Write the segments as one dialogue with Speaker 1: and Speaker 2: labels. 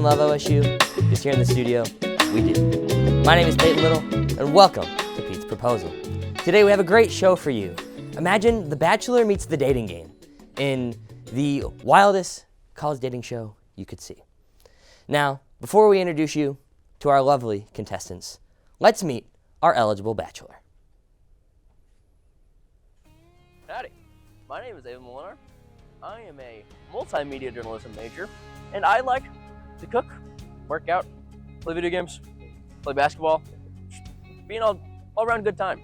Speaker 1: love OSU? Because here in the studio, we do. My name is Peyton Little, and welcome to Pete's Proposal. Today we have a great show for you. Imagine The Bachelor meets The Dating Game in the wildest college dating show you could see. Now, before we introduce you to our lovely contestants, let's meet our eligible bachelor.
Speaker 2: Howdy, my name is Ava Molinar. I am a multimedia journalism major, and I like to cook, work out, play video games, play basketball, be an all-around good time.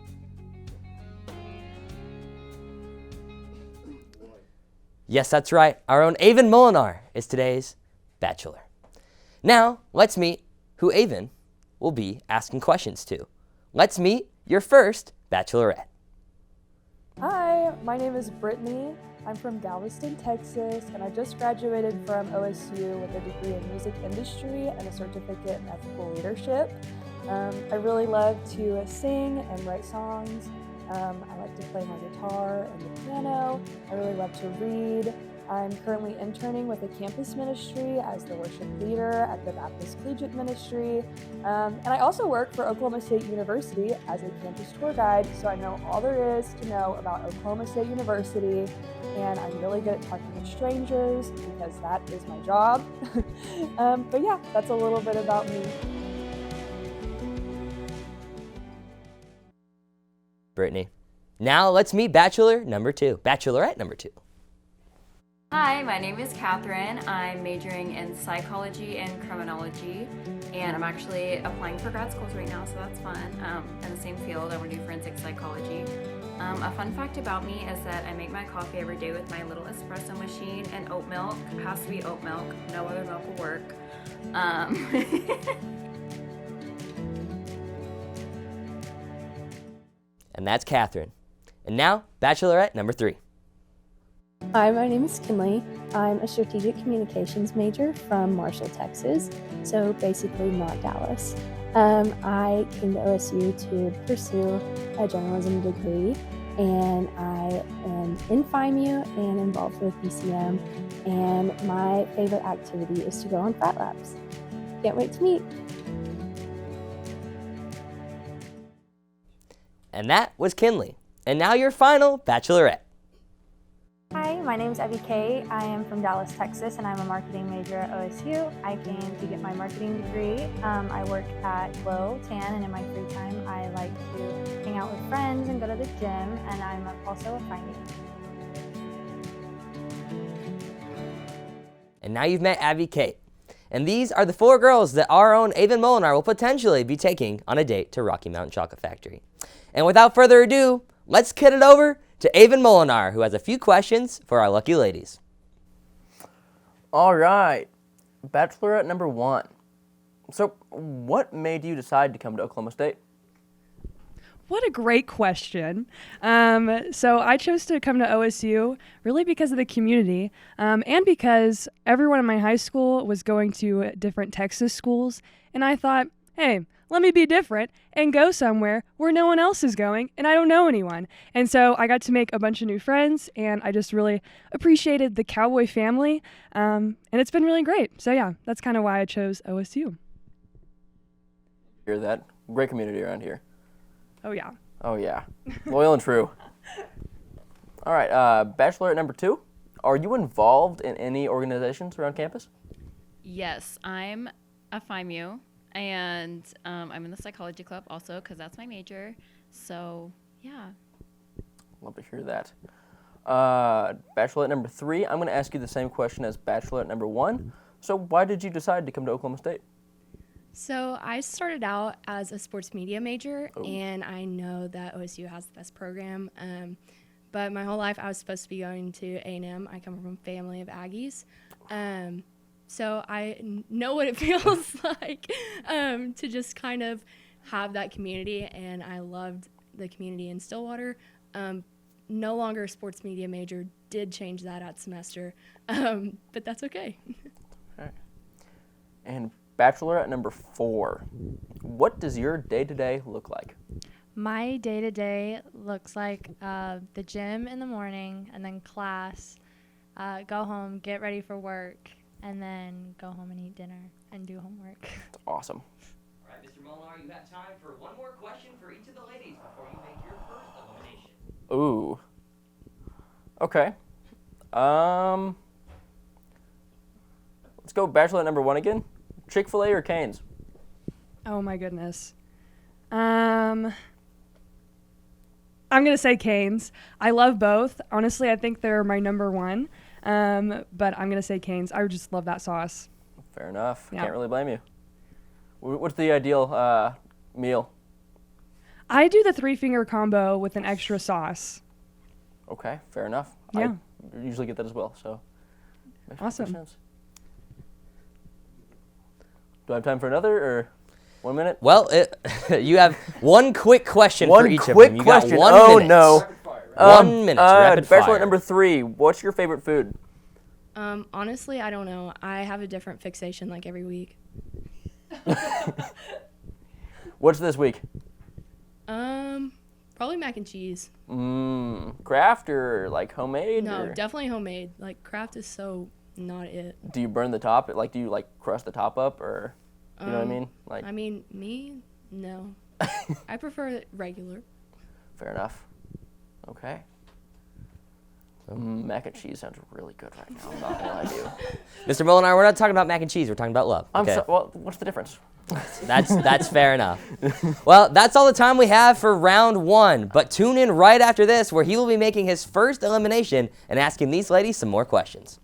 Speaker 1: Yes, that's right. Our own Avon Molinar is today's bachelor. Now, let's meet who Avon will be asking questions to. Let's meet your first bachelorette.
Speaker 3: Hi, my name is Brittany. I'm from Galveston, Texas, and I just graduated from OSU with a degree in music industry and a certificate in ethical leadership. I really love to sing and write songs. I like to play my guitar and the piano. I really love to read. I'm currently interning with a campus ministry as the worship leader at the Baptist Collegiate Ministry. And I also work for Oklahoma State University as a campus tour guide, so I know all there is to know about Oklahoma State University. And I'm really good at talking to strangers because that is my job. But yeah, that's a little bit about me.
Speaker 1: Brittany. Now let's meet bachelorette number two.
Speaker 4: Hi, my name is Catherine. I'm majoring in psychology and criminology, and I'm actually applying for grad schools right now, so that's fun. In the same field, I want to do forensic psychology. A fun fact about me is that I make my coffee every day with my little espresso machine and oat milk. It has to be oat milk. No other milk will work.
Speaker 1: And that's Catherine. And now, bachelorette number three.
Speaker 5: Hi, my name is Kinley. I'm a strategic communications major from Marshall, Texas, so basically not Dallas. I came to OSU to pursue a journalism degree, and I am in FIMU and involved with BCM, and my favorite activity is to go on frat labs. Can't wait to meet.
Speaker 1: And that was Kinley. And now your final bachelorette.
Speaker 6: Hi, my name is Evie Kay. I am from Dallas, Texas, and I'm a marketing major at OSU. I came to get my marketing degree. I work at Glow Tan, and in my free time, I like to hang out with friends and go to the gym, and I'm also a finding.
Speaker 1: And now you've met Abby Kate. And these are the four girls that our own Avon Molinar will potentially be taking on a date to Rocky Mountain Chocolate Factory. And without further ado, let's get it over to Avon Molinar, who has a few questions for our lucky ladies.
Speaker 2: All right, bachelorette number one. So, what made you decide to come to Oklahoma State?
Speaker 7: What a great question. So I chose to come to OSU really because of the community and because everyone in my high school was going to different Texas schools. And I thought, hey, let me be different and go somewhere where no one else is going and I don't know anyone. And so I got to make a bunch of new friends, and I just really appreciated the Cowboy family. And it's been really great. So yeah, that's kind of why I chose OSU.
Speaker 2: Hear that? Great community around here.
Speaker 7: Oh yeah.
Speaker 2: Oh yeah, loyal and true. All right, bachelorette number two. Are you involved in any organizations around campus?
Speaker 4: Yes, I'm a FIMU, and I'm in the psychology club also because that's my major. So yeah.
Speaker 2: Love to hear that. Bachelorette number three. I'm going to ask you the same question as bachelorette number one. So why did you decide to come to Oklahoma State?
Speaker 8: So I started out as a sports media major, and I know that OSU has the best program. But my whole life I was supposed to be going to A&M. I come from a family of Aggies. So I know what it feels like to just kind of have that community, and I loved the community in Stillwater. No longer a sports media major, did change that at semester, but that's okay.
Speaker 2: All right. And bachelorette number four. What does your day-to-day look like?
Speaker 6: My day-to-day looks like the gym in the morning, and then class, go home, get ready for work, and then go home and eat dinner,
Speaker 8: and do homework.
Speaker 2: That's awesome.
Speaker 1: All right, Mr. Molinar, you have time for one more question for each of the ladies before you make your first elimination.
Speaker 2: Ooh. Okay. Let's go Bachelorette number 1 again. Chick-fil-A or Cane's?
Speaker 7: Oh my goodness. I'm gonna say Cane's. I love both. Honestly, I think they're my number one. But I'm gonna say Cane's. I just love that sauce.
Speaker 2: Fair enough.
Speaker 7: Yeah.
Speaker 2: Can't really blame you. What's the ideal meal?
Speaker 7: I do the 3-finger combo with an extra sauce.
Speaker 2: Okay, fair enough.
Speaker 7: Yeah.
Speaker 2: I usually get that as well, so makes
Speaker 7: Awesome.
Speaker 2: sense. Do I have time for another, or 1 minute?
Speaker 1: Well, you have one quick question
Speaker 2: One
Speaker 1: for each of
Speaker 2: quick
Speaker 1: them. You
Speaker 2: question.
Speaker 1: got 1
Speaker 2: Oh,
Speaker 1: minute.
Speaker 2: no.
Speaker 1: 1 minute. Rapid
Speaker 2: Bachelorette
Speaker 1: fire.
Speaker 2: number 3. What's your favorite food?
Speaker 8: Honestly, I don't know. I have a different fixation like every week.
Speaker 2: What's this week?
Speaker 8: Probably mac and cheese.
Speaker 2: Craft or like homemade?
Speaker 8: No,
Speaker 2: or
Speaker 8: definitely homemade. Like craft is so not it.
Speaker 2: do you burn the top? Like, do you like crust the top up, or you know what I mean? Like,
Speaker 8: I mean, me, no. I prefer it regular.
Speaker 2: fair enough. Okay. Mac and cheese sounds really good right now. I'm not gonna lie to you.
Speaker 1: Mr. Molinar, we're not talking about mac and cheese. We're talking about love.
Speaker 2: I'm
Speaker 1: okay?
Speaker 2: so, well, what's the difference?
Speaker 1: That's fair enough. Well, that's all the time we have for round 1. But tune in right after this, where he will be making his first elimination and asking these ladies some more questions.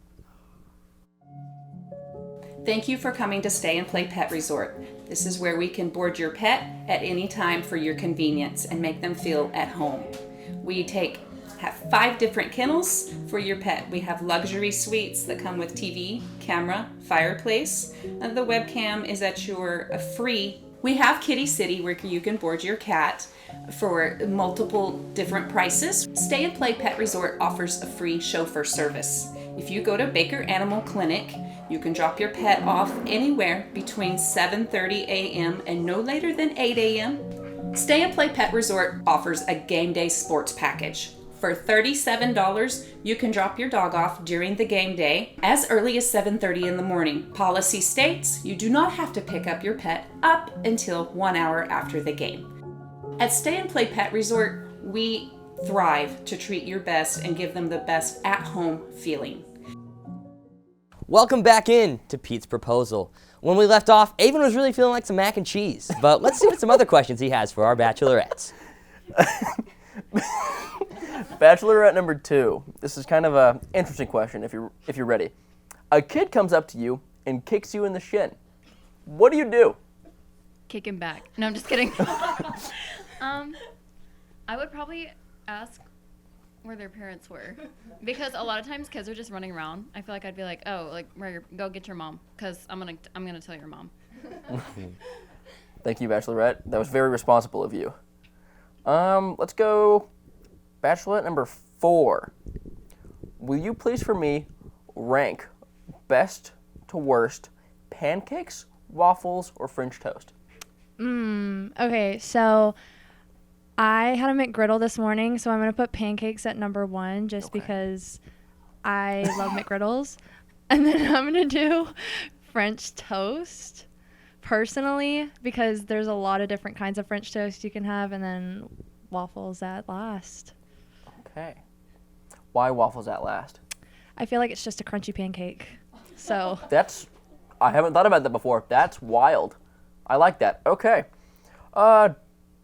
Speaker 9: Thank you for coming to Stay and Play Pet Resort. This is where we can board your pet at any time for your convenience and make them feel at home. We have 5 different kennels for your pet. We have luxury suites that come with TV, camera, fireplace, and the webcam is at your free. We have Kitty City where you can board your cat for multiple different prices. Stay and Play Pet Resort offers a free chauffeur service. If you go to Baker Animal Clinic, you can drop your pet off anywhere between 7:30 a.m. and no later than 8 a.m. Stay and Play Pet Resort offers a game day sports package. For $37, you can drop your dog off during the game day as early as 7:30 in the morning. Policy states you do not have to pick up your pet up until 1 hour after the game. At Stay and Play Pet Resort, we thrive to treat your best and give them the best at-home feeling.
Speaker 1: Welcome back in to Pete's Proposal. When we left off, Avon was really feeling like some mac and cheese. But let's see what some other questions he has for our bachelorettes.
Speaker 2: Bachelorette number 2. This is kind of a interesting question if you're ready. A kid comes up to you and kicks you in the shin. What do you do?
Speaker 4: Kick him back. No, I'm just kidding. I would probably ask where their parents were, because a lot of times kids are just running around. I feel like I'd be like, oh, like go get your mom, because I'm gonna tell your mom.
Speaker 2: Thank you, Bachelorette. That was very responsible of you. Let's go Bachelorette number 4. Will you please for me rank best to worst pancakes, waffles, or French toast?
Speaker 6: Okay, so I had a McGriddle this morning, so I'm going to put pancakes at number 1 just because I love McGriddles. And then I'm going to do French toast personally because there's a lot of different kinds of French toast you can have, and then waffles at last.
Speaker 2: Okay. Why waffles at last?
Speaker 6: I feel like it's just a crunchy pancake. So
Speaker 2: I haven't thought about that before. That's wild. I like that. Okay.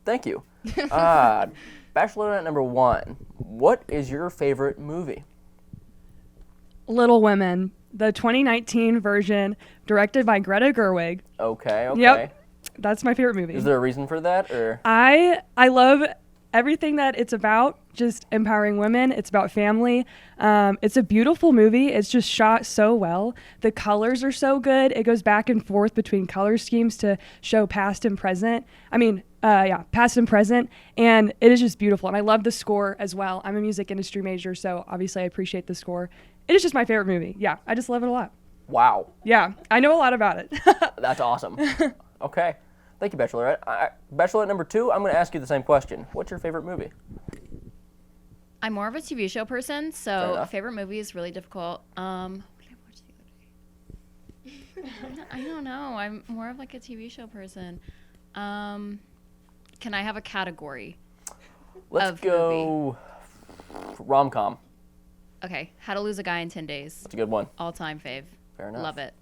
Speaker 2: Thank you. Bachelorette number 1. What is your favorite movie?
Speaker 7: Little Women, the 2019 version, directed by Greta Gerwig.
Speaker 2: Okay.
Speaker 7: Yep, that's my favorite movie.
Speaker 2: Is there a reason for that, or?
Speaker 7: I love everything that it's about, just empowering women. It's about family. It's a beautiful movie. It's just shot so well. The colors are so good. It goes back and forth between color schemes to show past and present. Past and present. And it is just beautiful. And I love the score as well. I'm a music industry major, so obviously I appreciate the score. It is just my favorite movie. Yeah, I just love it a lot.
Speaker 2: Wow.
Speaker 7: Yeah, I know a lot about it.
Speaker 2: That's awesome. Okay. Thank you, Bachelorette. Bachelorette number 2, I'm going to ask you the same question. What's your favorite movie?
Speaker 4: I'm more of a TV show person,
Speaker 2: Fair
Speaker 4: so
Speaker 2: enough.
Speaker 4: favorite movie is really difficult. What did I watch the other day? I don't know. I'm more of like a TV show person. Can I have a category?
Speaker 2: Let's go rom-com.
Speaker 4: Okay, How to Lose a Guy in 10 Days.
Speaker 2: That's a good one.
Speaker 4: All-time fave.
Speaker 2: Fair enough.
Speaker 4: Love it.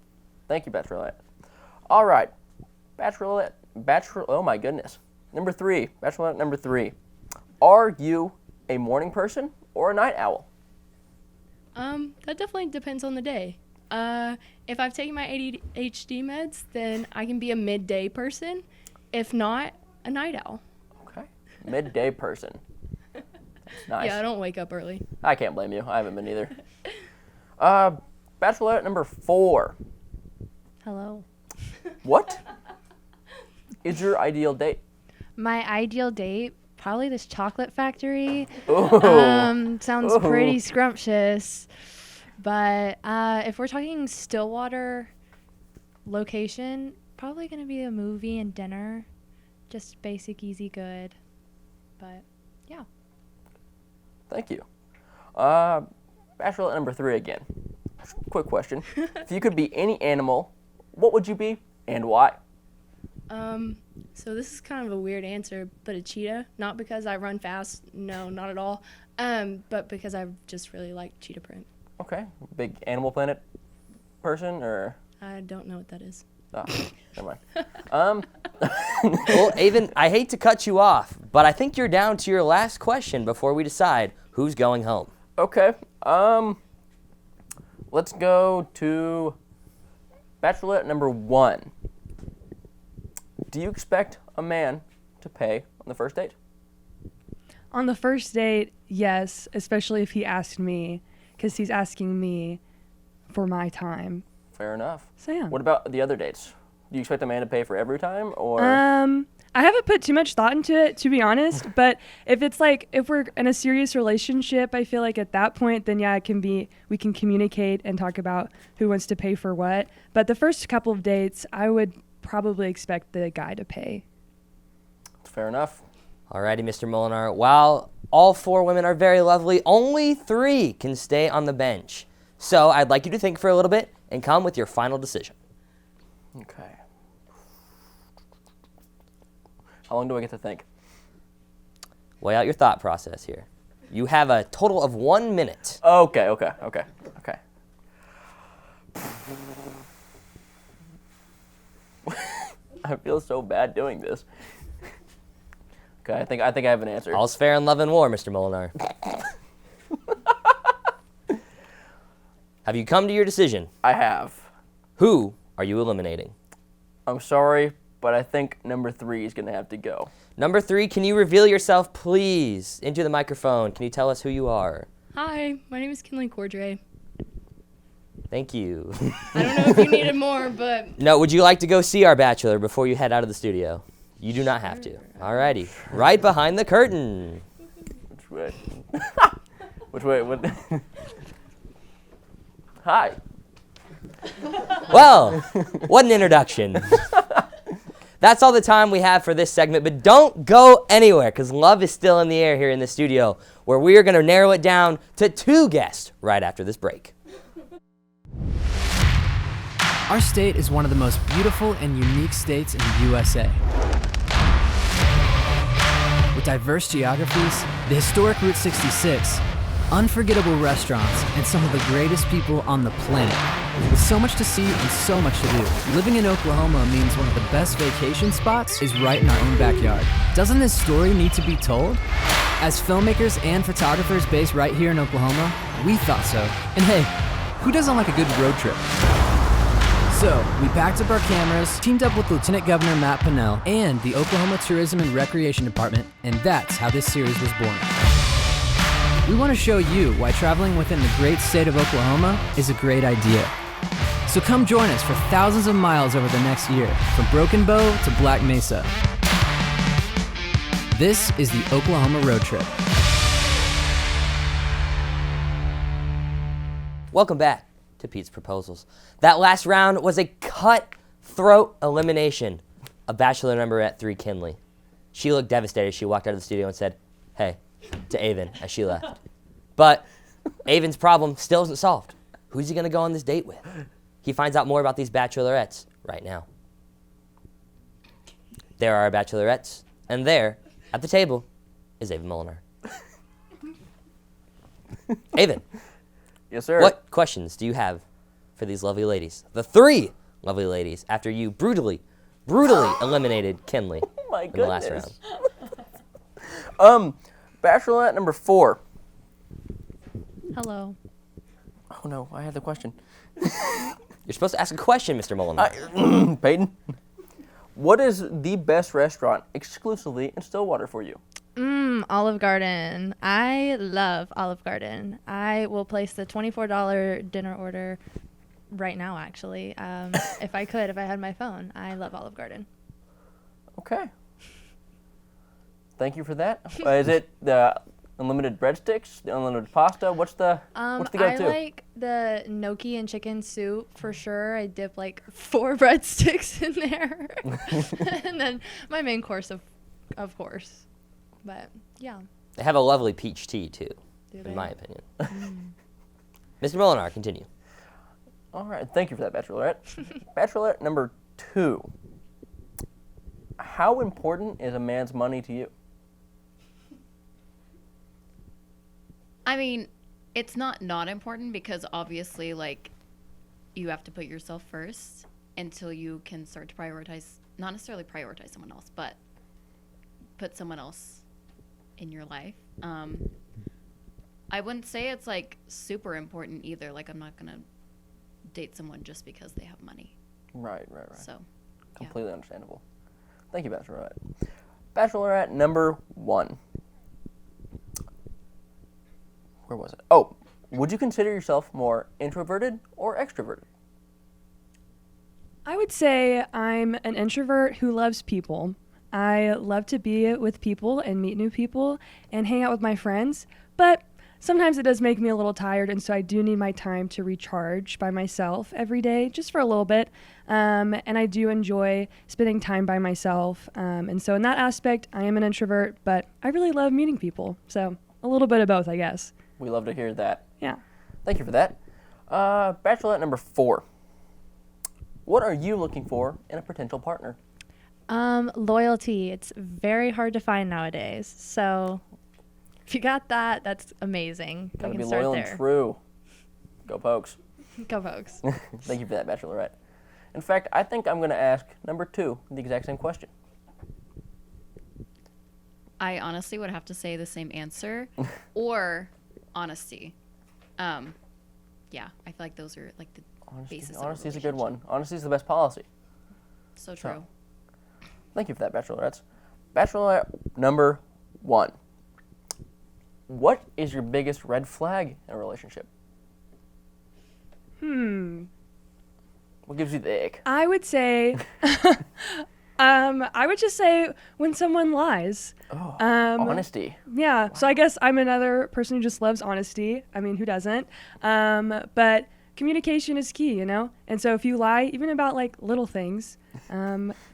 Speaker 2: Thank you, Bachelorette. All right. Oh my goodness. Number 3. Bachelorette number 3. Are you a morning person or a night owl?
Speaker 8: That definitely depends on the day. If I've taken my ADHD meds, then I can be a midday person. If not, a night owl.
Speaker 2: Okay. Midday person. That's nice.
Speaker 8: Yeah, I don't wake up early.
Speaker 2: I can't blame you. I haven't been either. Bachelorette number 4.
Speaker 10: Hello.
Speaker 2: What is your ideal date?
Speaker 10: My ideal date, probably this chocolate factory.
Speaker 2: Ooh.
Speaker 10: Sounds pretty scrumptious. But if we're talking Stillwater location, probably going to be a movie and dinner. Just basic, easy, good. But, yeah.
Speaker 2: Thank you. Bachelorette number 3 again. Quick question. If you could be any animal, what would you be and why?
Speaker 8: So this is kind of a weird answer, but a cheetah. Not because I run fast. No, not at all. But because I just really like cheetah print.
Speaker 2: Okay. Big Animal Planet person or?
Speaker 8: I don't know what that is.
Speaker 2: Oh, never mind.
Speaker 1: Well, Avon, I hate to cut you off, but I think you're down to your last question before we decide who's going home.
Speaker 2: Okay. Let's go to Bachelorette number 1. Do you expect a man to pay on the first date?
Speaker 7: On the first date, yes, especially if he asked me, because he's asking me for my time.
Speaker 2: Fair enough.
Speaker 7: So, yeah.
Speaker 2: What about the other dates? Do you expect a man to pay for every time, or?
Speaker 7: I haven't put too much thought into it, to be honest, but if we're in a serious relationship, I feel like at that point, then yeah, we can communicate and talk about who wants to pay for what. But the first couple of dates, I would probably expect the guy to pay.
Speaker 2: Fair enough.
Speaker 1: Alrighty, Mr. Molinar. While all 4 women are very lovely, only 3 can stay on the bench. So I'd like you to think for a little bit and come with your final decision.
Speaker 2: Okay. How long do I get to think?
Speaker 1: Weigh out your thought process here. You have a total of 1 minute.
Speaker 2: Okay. I feel so bad doing this. Okay, I think I have an answer.
Speaker 1: All's fair in love and war, Mr. Molinar. Have you come to your decision?
Speaker 2: I have.
Speaker 1: Who are you eliminating?
Speaker 2: I'm sorry, but I think number 3 is going to have to go.
Speaker 1: Number 3, can you reveal yourself, please, into the microphone? Can you tell us who you are?
Speaker 8: Hi, my name is Kinley Cordray.
Speaker 1: Thank you.
Speaker 8: I don't know if you needed more, but...
Speaker 1: No, would you like to go see our bachelor before you head out of the studio? You do not have to. Alrighty. Right behind the curtain.
Speaker 2: Which way? Which way? What? Hi.
Speaker 1: Well, what an introduction. That's all the time we have for this segment, but don't go anywhere because love is still in the air here in the studio where we are going to narrow it down to 2 guests right after this break.
Speaker 11: Our state is one of the most beautiful and unique states in the USA. With diverse geographies, the historic Route 66, unforgettable restaurants, and some of the greatest people on the planet. With so much to see and so much to do, living in Oklahoma means one of the best vacation spots is right in our own backyard. Doesn't this story need to be told? As filmmakers and photographers based right here in Oklahoma, we thought so. And hey, who doesn't like a good road trip? So, we packed up our cameras, teamed up with Lieutenant Governor Matt Pinnell and the Oklahoma Tourism and Recreation Department, and that's how this series was born. We want to show you why traveling within the great state of Oklahoma is a great idea. So come join us for thousands of miles over the next year, from Broken Bow to Black Mesa. This is the Oklahoma Road Trip.
Speaker 1: Welcome back to Pete's Proposals. That last round was a cutthroat elimination of Bachelor number 3, Kinley. She looked devastated. She walked out of the studio and said, "Hey," to Avon as she left. But Avon's problem still isn't solved. Who's he going to go on this date with? he finds out more about these bachelorettes right now. There are our bachelorettes, and there, at the table, is Ava Molinar. Avon,
Speaker 2: Yes, sir.
Speaker 1: what questions do you have for these lovely ladies? The three lovely ladies, after you brutally eliminated Kinley
Speaker 2: Oh my
Speaker 1: in the last
Speaker 2: goodness.
Speaker 1: round.
Speaker 2: Bachelorette number 4.
Speaker 10: Hello.
Speaker 2: Oh no, I had the question.
Speaker 1: You're supposed to ask a question, Mr. Molinar.
Speaker 2: Peyton, what is the best restaurant exclusively in Stillwater for you?
Speaker 10: Olive Garden. I love Olive Garden. I will place the $24 dinner order right now, actually. If I had my phone. I love Olive Garden.
Speaker 2: Okay. Thank you for that. Is it the unlimited breadsticks, the unlimited pasta? What's the go-to?
Speaker 10: I like the gnocchi and chicken soup for sure. I dip like 4 breadsticks in there. And then my main course, of course. But, yeah.
Speaker 1: They have a lovely peach tea, too, in my opinion. Mr. Molinar, continue.
Speaker 2: All right, thank you for that, Bachelorette. Bachelorette number 2. How important is a man's money to you?
Speaker 4: I mean, it's not important because obviously, like, you have to put yourself first until you can start to prioritize, not necessarily prioritize someone else, but put someone else in your life. I wouldn't say it's, like, super important either. Like, I'm not going to date someone just because they have money.
Speaker 2: Right.
Speaker 4: So,
Speaker 2: Completely understandable. Thank you, Bachelorette. Bachelorette number 1. Where was it? Oh, would you consider yourself more introverted or extroverted?
Speaker 7: I would say I'm an introvert who loves people. I love to be with people and meet new people and hang out with my friends, but sometimes it does make me a little tired, and so I do need my time to recharge by myself every day, just for a little bit. And I do enjoy spending time by myself. And so in that aspect, I am an introvert, but I really love meeting people. So a little bit of both, I guess.
Speaker 2: We love to hear that.
Speaker 7: Yeah.
Speaker 2: Thank you for that. Bachelorette number 4. What are you looking for in a potential partner?
Speaker 10: Loyalty. It's very hard to find nowadays. So if you got that, that's amazing.
Speaker 2: Gotta
Speaker 10: We
Speaker 2: be
Speaker 10: can start
Speaker 2: loyal
Speaker 10: there.
Speaker 2: and true. Go Pokes.
Speaker 10: Go Pokes.
Speaker 2: Thank you for that, Bachelorette. In fact, I think I'm going to ask number 2 the exact same question.
Speaker 4: I honestly would have to say the same answer or honesty. Yeah, I feel like those are like the basis of a
Speaker 2: Honesty is a good
Speaker 4: relationship.
Speaker 2: one. Honesty is the best policy.
Speaker 4: So true.
Speaker 2: Thank you for that, Bachelorettes. Bachelorette number 1. What is your biggest red flag in a relationship? What gives you the ick?
Speaker 7: I would say, I would just say when someone lies.
Speaker 2: Honesty.
Speaker 7: Yeah. So I guess I'm another person who just loves honesty. I mean, who doesn't? But communication is key, you know? And so if you lie, even about like little things,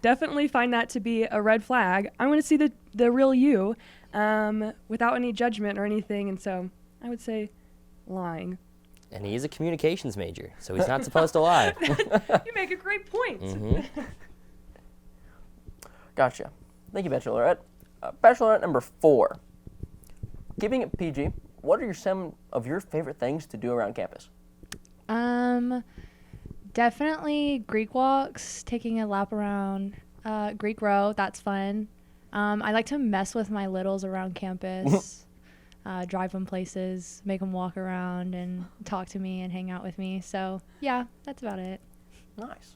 Speaker 7: definitely find that to be a red flag. I want to see the real you without any judgment or anything. And so I would say lying.
Speaker 1: And he is a communications major, so he's not supposed to lie.
Speaker 7: You make a great point.
Speaker 2: Gotcha. Thank you, Bachelorette. Bachelorette number 4. Keeping it PG, what are some of your favorite things to do around campus?
Speaker 10: Definitely Greek walks, taking a lap around Greek Row. That's fun. I like to mess with my littles around campus, drive them places, make them walk around and talk to me and hang out with me. So, yeah, that's about it.
Speaker 2: Nice.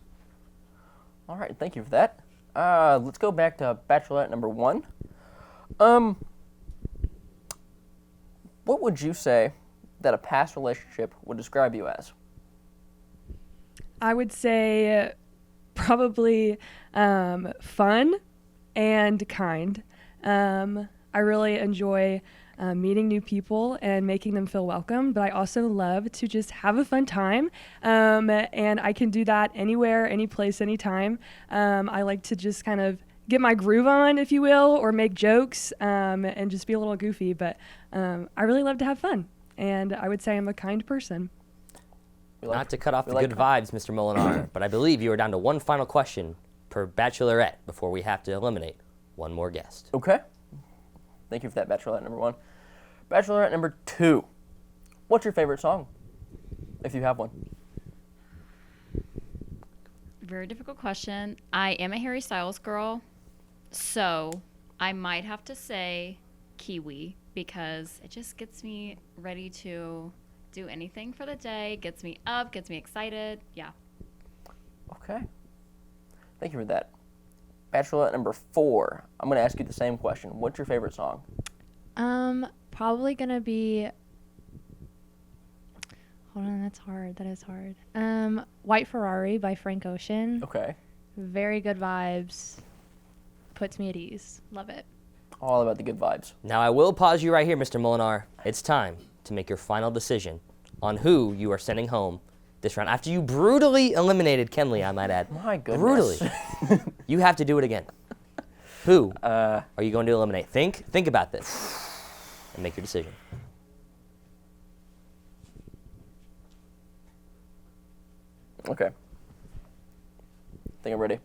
Speaker 2: All right, thank you for that. Let's go back to Bachelorette number 1. What would you say that a past relationship would describe you as?
Speaker 7: I would say probably fun and kind. I really enjoy meeting new people and making them feel welcome, but I also love to just have a fun time. And I can do that anywhere, any place, anytime. I like to just kind of get my groove on, if you will, or make jokes and just be a little goofy. But I really love to have fun. And I would say I'm a kind person.
Speaker 1: Not to cut off the
Speaker 2: like
Speaker 1: good vibes, Mr. Molinar, but I believe you are down to one final question per bachelorette before we have to eliminate one more guest.
Speaker 2: Okay. Thank you for that, Bachelorette number 1. Bachelorette number 2. What's your favorite song, if you have one?
Speaker 4: Very difficult question. I am a Harry Styles girl, so I might have to say Kiwi because it just gets me ready to do anything for the day, gets me up, gets me excited. Yeah.
Speaker 2: Okay. Thank you for that. Bachelorette number 4. I'm going to ask you the same question. What's your favorite song?
Speaker 10: Probably gonna be. Hold on, that's hard. That is hard. White Ferrari by Frank Ocean.
Speaker 2: Okay.
Speaker 10: Very good vibes. Puts me at ease. Love it.
Speaker 2: All about the good vibes.
Speaker 1: Now, I will pause you right here, Mr. Molinar. It's time to make your final decision on who you are sending home this round. After you brutally eliminated Kenley, I might add.
Speaker 2: My goodness.
Speaker 1: Brutally. You have to do it again. Who are you going to eliminate? Think about this and make your decision.
Speaker 2: Okay. Think I'm ready.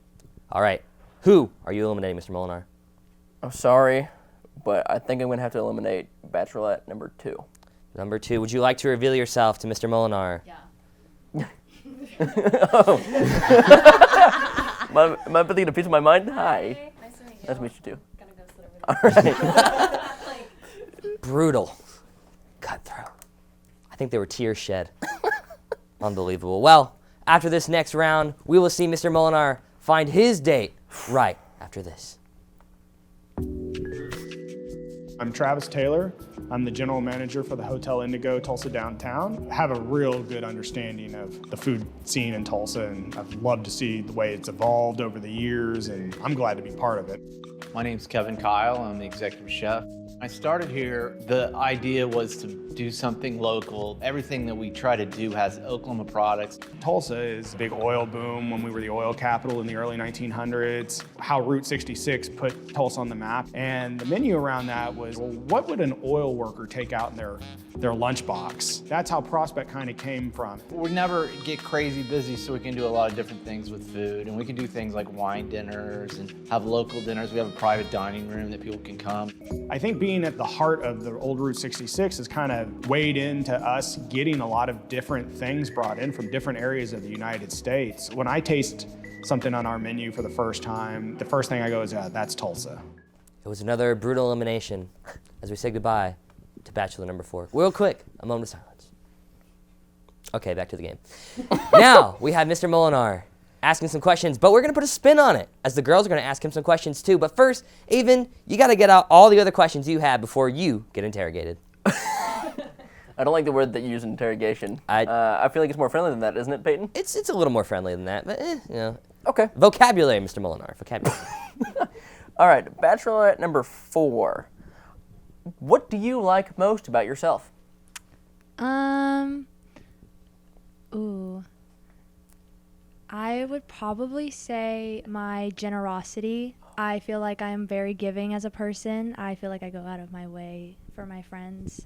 Speaker 1: All right. Who are you eliminating, Mr. Molinar?
Speaker 2: I'm sorry, but I think I'm going to have to eliminate Bachelorette number 2.
Speaker 1: Number 2, would you like to reveal yourself to Mr. Molinar?
Speaker 4: Yeah.
Speaker 2: Oh. Am I putting a piece of my mind? Hi. Nice to meet you too. All right.
Speaker 1: Brutal. Cutthroat. I think there were tears shed. Unbelievable. Well, after this next round, we will see Mr. Molinar find his date right after this.
Speaker 12: I'm Travis Taylor. I'm the general manager for the Hotel Indigo Tulsa Downtown. I have a real good understanding of the food scene in Tulsa, and I've loved to see the way it's evolved over the years, and I'm glad to be part of it.
Speaker 13: My name's Kevin Kyle. I'm the executive chef. I started here, the idea was to do something local. Everything that we try to do has Oklahoma products.
Speaker 12: Tulsa is a big oil boom when we were the oil capital in the early 1900s. How Route 66 put Tulsa on the map. And the menu around that was, well, what would an oil worker take out in their lunchbox? That's how Prospect kind of came from.
Speaker 13: We never get crazy busy, so we can do a lot of different things with food. And we can do things like wine dinners and have local dinners. We have a private dining room that people can come.
Speaker 12: I think being at the heart of the old Route 66 has kind of weighed into us getting a lot of different things brought in from different areas of the United States. When I taste something on our menu for the first time, the first thing I go is, that's Tulsa.
Speaker 1: It was another brutal elimination as we say goodbye to Bachelor number 4. Real quick, a moment of silence. Okay, back to the game. Now we have Mr. Molinar asking some questions, but we're going to put a spin on it as the girls are going to ask him some questions too. But first, Avon, you got to get out all the other questions you have before you get interrogated.
Speaker 2: I don't like the word that you use in interrogation. I feel like it's more friendly than that, isn't it, Peyton?
Speaker 1: It's a little more friendly than that, but you know.
Speaker 2: Okay.
Speaker 1: Vocabulary, Mr. Molinar, vocabulary.
Speaker 2: All right, Bachelorette number 4. What do you like most about yourself?
Speaker 8: I would probably say my generosity. I feel like I'm very giving as a person. I feel like I go out of my way for my friends,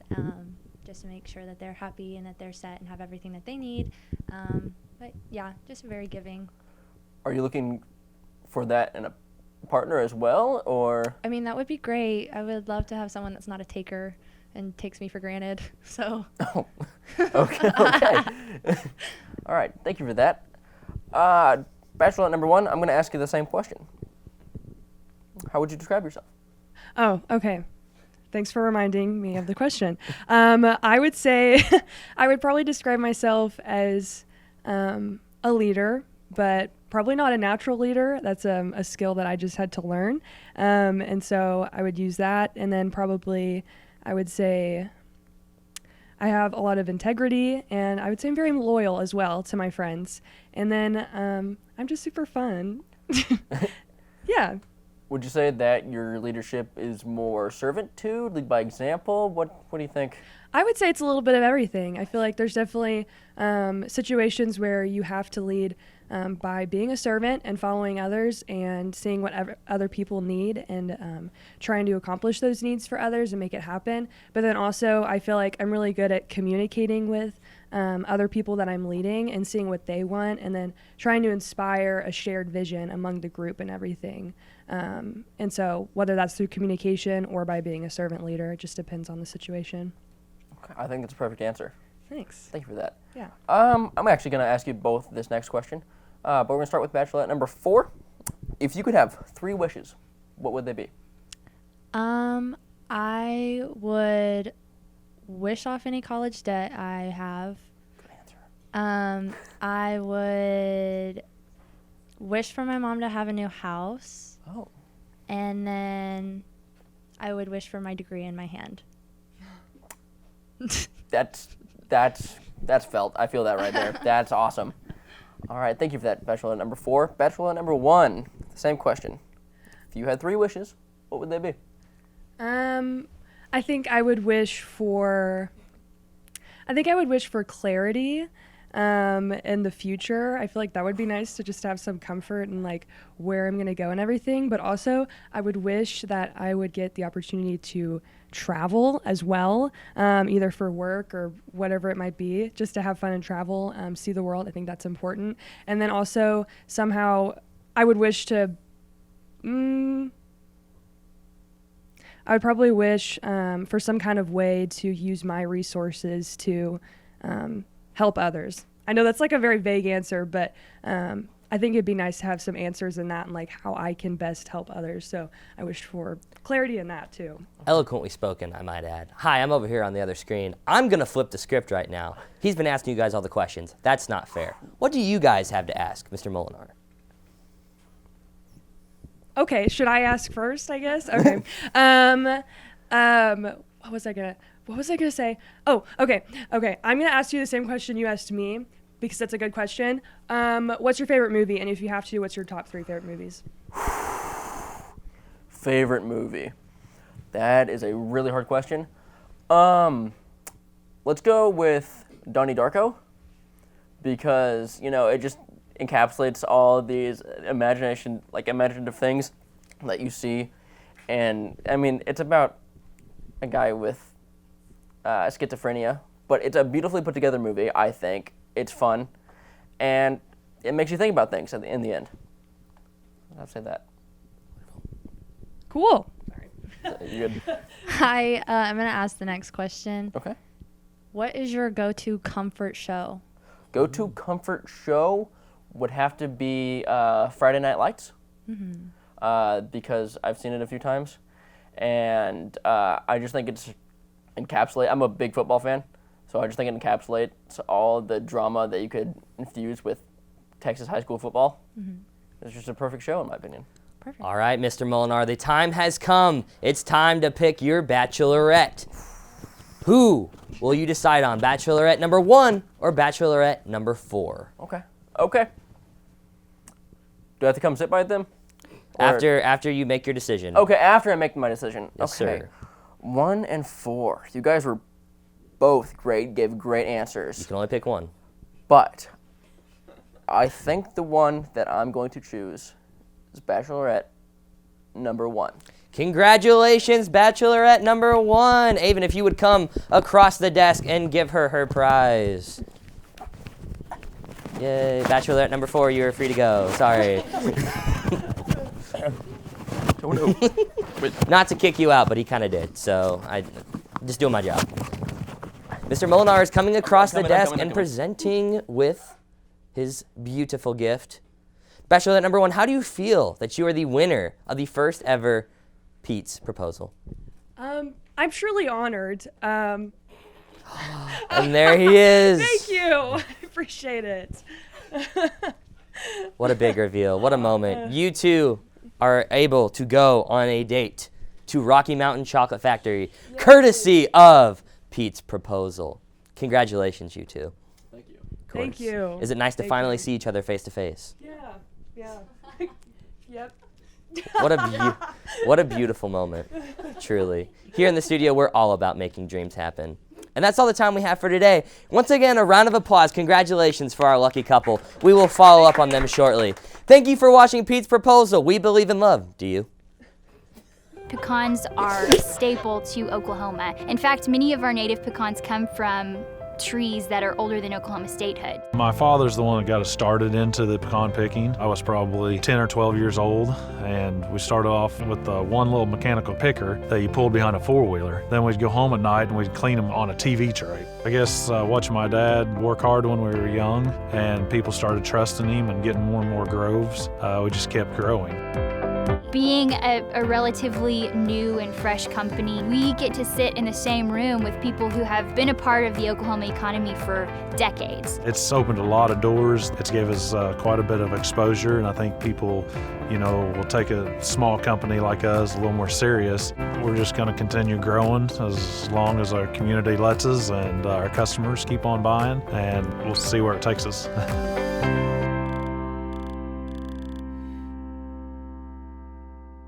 Speaker 8: just to make sure that they're happy and that they're set and have everything that they need. But yeah, just very giving.
Speaker 2: Are you looking for that in a partner as well, or?
Speaker 8: I mean, that would be great. I would love to have someone that's not a taker and takes me for granted. So.
Speaker 2: Oh, okay. All right, thank you for that. Bachelorette number 1, I'm going to ask you the same question. How would you describe yourself?
Speaker 7: Oh, okay. Thanks for reminding me of the question. I would say I would probably describe myself as a leader, but probably not a natural leader. That's a skill that I just had to learn. And so I would use that. And then probably I would say I have a lot of integrity, and I would say I'm very loyal as well to my friends. And then I'm just super fun. Yeah.
Speaker 2: Would you say that your leadership is more servant to, lead by example? What do you think?
Speaker 7: I would say it's a little bit of everything. I feel like there's definitely situations where you have to lead by being a servant and following others and seeing what other people need and trying to accomplish those needs for others and make it happen. But then also I feel like I'm really good at communicating with other people that I'm leading and seeing what they want and then trying to inspire a shared vision among the group and everything. And so whether that's through communication or by being a servant leader, it just depends on the situation.
Speaker 2: Okay, I think that's a perfect answer.
Speaker 7: Thanks.
Speaker 2: Thank you for that.
Speaker 7: Yeah.
Speaker 2: I'm actually going to ask you both this next question, but we're going to start with Bachelorette number 4. If you could have 3 wishes, what would they be?
Speaker 10: I would wish off any college debt I have.
Speaker 2: Good answer.
Speaker 10: I would wish for my mom to have a new house.
Speaker 2: Oh.
Speaker 10: And then I would wish for my degree in my hand.
Speaker 2: That's felt. I feel that right there. That's awesome. All right, thank you for that, Bachelorette number 4. Bachelorette number 1, same question. If you had 3 wishes, what would they be?
Speaker 7: I think I would wish for clarity in the future. I feel like that would be nice to just have some comfort in like where I'm gonna go and everything. But also, I would wish that I would get the opportunity to travel as well, either for work or whatever it might be, just to have fun and travel, see the world. I think that's important. And then also somehow, I would wish to. I would probably wish for some kind of way to use my resources to help others. I know that's like a very vague answer, but I think it'd be nice to have some answers in that and like how I can best help others. So I wish for clarity in that too.
Speaker 1: Eloquently spoken, I might add. Hi, I'm over here on the other screen. I'm gonna flip the script right now. He's been asking you guys all the questions. That's not fair. What do you guys have to ask Mr. Molinar?
Speaker 7: Okay, should I ask first, I guess? Okay. What was I gonna say? Oh, okay. I'm gonna ask you the same question you asked me because that's a good question. What's your favorite movie? And if you have to, what's your top 3 favorite movies?
Speaker 2: Favorite movie? That is a really hard question. Let's go with Donnie Darko because, it just encapsulates all of these imaginative things that you see. And, I mean, it's about a guy with schizophrenia, but it's a beautifully put together movie, I think. It's fun, and it makes you think about things in the end. I'll say that.
Speaker 7: Cool.
Speaker 2: You good?
Speaker 10: Hi, I'm going to ask the next question.
Speaker 2: Okay.
Speaker 10: What is your go-to comfort show?
Speaker 2: Go-to comfort show would have to be Friday Night Lights, because I've seen it a few times, and I just think it's I'm a big football fan, so I just think it encapsulates all the drama that you could infuse with Texas high school football. It's just a perfect show, in my opinion.
Speaker 10: Perfect.
Speaker 1: All right, Mr. Molinar, the time has come. It's time to pick your Bachelorette. Who will you decide on, Bachelorette number 1 or Bachelorette number 4?
Speaker 2: Okay. Do I have to come sit by them?
Speaker 1: After you make your decision.
Speaker 2: Okay, after I make my decision.
Speaker 1: Yes,
Speaker 2: okay.
Speaker 1: sir.
Speaker 2: 1 and 4. You guys were both great, gave great answers.
Speaker 1: You can only pick one.
Speaker 2: But I think the one that I'm going to choose is Bachelorette number 1.
Speaker 1: Congratulations, Bachelorette number 1. Avon, if you would come across the desk and give her prize. Yay. Bachelorette number 4, you're free to go. Sorry. Not to kick you out, but he kind of did. So I'm just doing my job. Mr. Molinar is coming across the desk and presenting with his beautiful gift. Bachelorette number 1, how do you feel that you are the winner of the first ever Pete's Proposal?
Speaker 7: I'm truly honored.
Speaker 1: And there he is.
Speaker 7: Thank you. I appreciate it.
Speaker 1: What a big reveal. What a moment. You two are able to go on a date to Rocky Mountain Chocolate Factory, courtesy of Pete's Proposal. Congratulations, you two.
Speaker 2: Thank you.
Speaker 7: Thank you.
Speaker 1: Is it nice to finally see each other face to face?
Speaker 7: Yeah. Yep.
Speaker 1: What a beautiful moment, truly. Here in the studio, we're all about making dreams happen. And that's all the time we have for today. Once again, a round of applause. Congratulations for our lucky couple. We will follow up on them shortly. Thank you for watching Pete's Proposal. We believe in love. Do you?
Speaker 14: Pecans are a staple to Oklahoma. In fact, many of our native pecans come from trees that are older than Oklahoma statehood.
Speaker 15: My father's the one that got us started into the pecan picking. I was probably 10 or 12 years old, and we started off with one little mechanical picker that you pulled behind a four-wheeler. Then we'd go home at night and we'd clean them on a TV tray. I guess watching my dad work hard when we were young, and people started trusting him and getting more and more groves, we just kept growing.
Speaker 14: Being a relatively new and fresh company, we get to sit in the same room with people who have been a part of the Oklahoma economy for decades.
Speaker 15: It's opened a lot of doors. It's gave us quite a bit of exposure, and I think people, will take a small company like us a little more serious. We're just going to continue growing as long as our community lets us and our customers keep on buying, and we'll see where it takes us.